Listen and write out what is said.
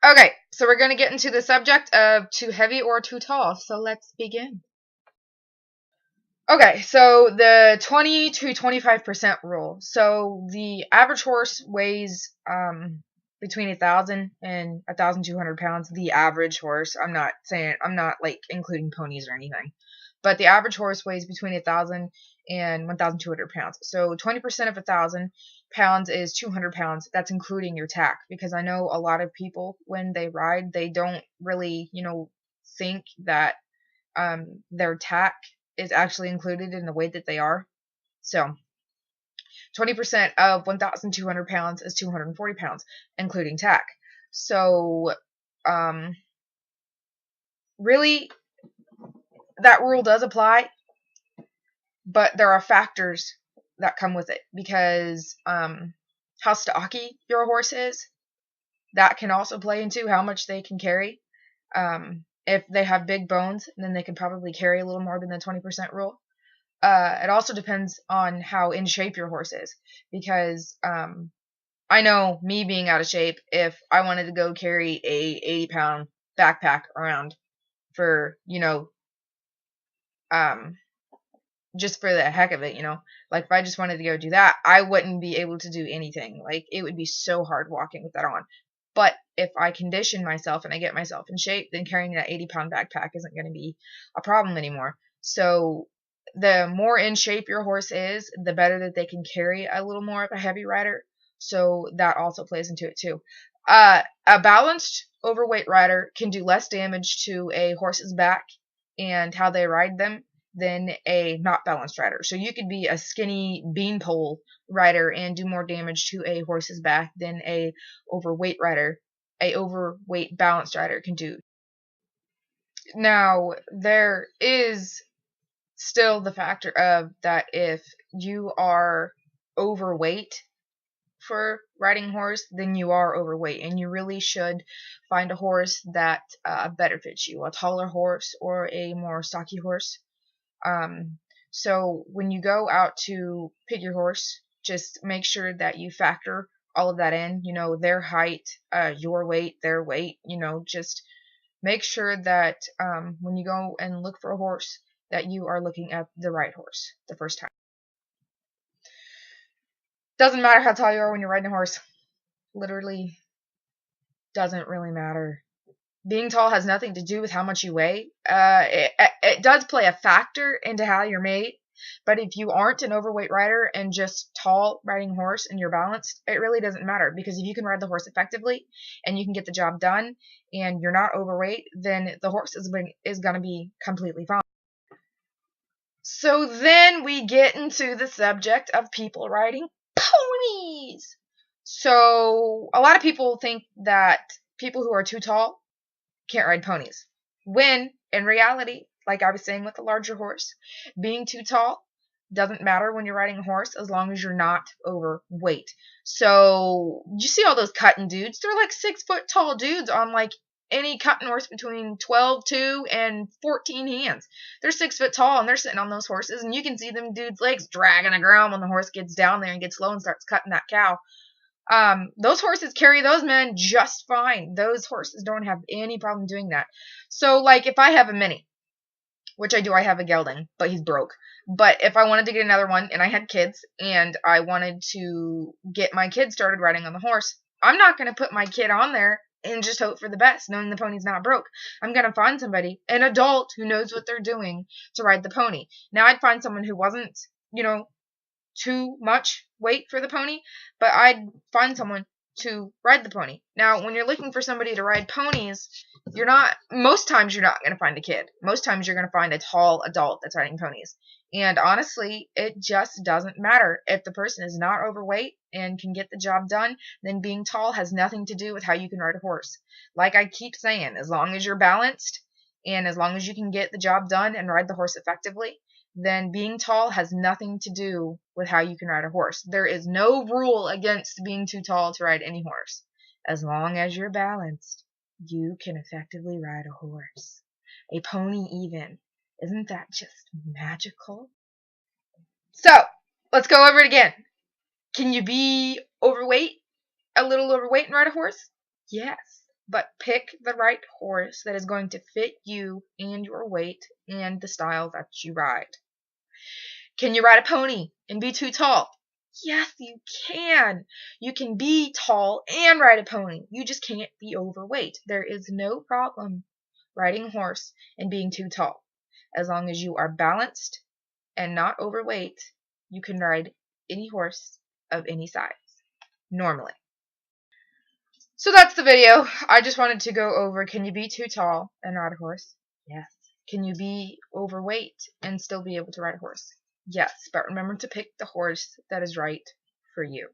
Okay, so we're going to get into the subject of too heavy or too tall. So let's begin. Okay, so the 20 to 25% rule. So the average horse weighs between 1,000 and 1,200 pounds. The average horse. I'm not like including ponies or anything, but the average horse weighs between 1,000 and 1,200 pounds. So 20% of 1,000 pounds is 200 pounds. That's including your tack, because I know a lot of people when they ride, they don't really, think that their tack is actually included in the weight that they are. So 20% of 1,200 pounds is 240 pounds, including tack. So really, that rule does apply, but there are factors that come with it, because how stocky your horse is, that can also play into how much they can carry. If they have big bones, then they can probably carry a little more than the 20% rule. It also depends on how in shape your horse is, because I know, me being out of shape, if I wanted to go carry a 80-pound backpack around for, just for the heck of it, like if I just wanted to go do that, I wouldn't be able to do anything. Like, it would be so hard walking with that on. But if I condition myself and I get myself in shape, then carrying that 80-pound backpack isn't going to be a problem anymore. So the more in shape your horse is, the better that they can carry a little more of a heavy rider. So that also plays into it too. A balanced overweight rider can do less damage to a horse's back and how they ride them than a not balanced rider. So you could be a skinny beanpole rider and do more damage to a horse's back than a overweight balanced rider can do. Now, there is still the factor of that if you are overweight for riding horse, then you are overweight, and you really should find a horse that better fits you, a taller horse or a more stocky horse. So when you go out to pick your horse, just make sure that you factor all of that in, their height, your weight, their weight, just make sure that when you go and look for a horse, that you are looking at the right horse the first time. Doesn't matter how tall you are when you're riding a horse. Literally doesn't really matter. Being tall has nothing to do with how much you weigh. It does play a factor into how you're made, but if you aren't an overweight rider and just tall riding a horse and you're balanced, it really doesn't matter, because if you can ride the horse effectively and you can get the job done and you're not overweight, then the horse is going to be completely fine. So then we get into the subject of people riding ponies. So a lot of people think that people who are too tall can't ride ponies, when in reality, like I was saying with the larger horse, being too tall doesn't matter when you're riding a horse, as long as you're not overweight. So you see all those cutting dudes, they're like 6 foot tall dudes on like any cutting horse between 12 and 14 hands. They're 6 foot tall and they're sitting on those horses, and you can see them dudes' legs dragging the ground when the horse gets down there and gets low and starts cutting that cow. Those horses carry those men just fine. Those horses don't have any problem doing that. So, like, if I have a mini, which I do, I have a gelding, but he's broke. But if I wanted to get another one and I had kids and I wanted to get my kid started riding on the horse, I'm not going to put my kid on there and just hope for the best, knowing the pony's not broke. I'm going to find somebody, an adult who knows what they're doing, to ride the pony. Now, I'd find someone who wasn't, too much weight for the pony, but I'd find someone to ride the pony. Now, when you're looking for somebody to ride ponies, most times you're not going to find a kid. Most times you're going to find a tall adult that's riding ponies. And honestly, it just doesn't matter. If the person is not overweight and can get the job done, then being tall has nothing to do with how you can ride a horse. Like I keep saying, as long as you're balanced and as long as you can get the job done and ride the horse effectively, then being tall has nothing to do with how you can ride a horse. There is no rule against being too tall to ride any horse. As long as you're balanced, you can effectively ride a horse. A pony even. Isn't that just magical? So, let's go over it again. Can you be overweight, a little overweight, and ride a horse? Yes. but pick the right horse that is going to fit you and your weight and the style that you ride. Can you ride a pony and be too tall? Yes, you can. You can be tall and ride a pony. You just can't be overweight. There is no problem riding a horse and being too tall. As long as you are balanced and not overweight, you can ride any horse of any size, normally. So that's the video. I just wanted to go over, can you be too tall and ride a horse? Yes. Can you be overweight and still be able to ride a horse? Yes, but remember to pick the horse that is right for you.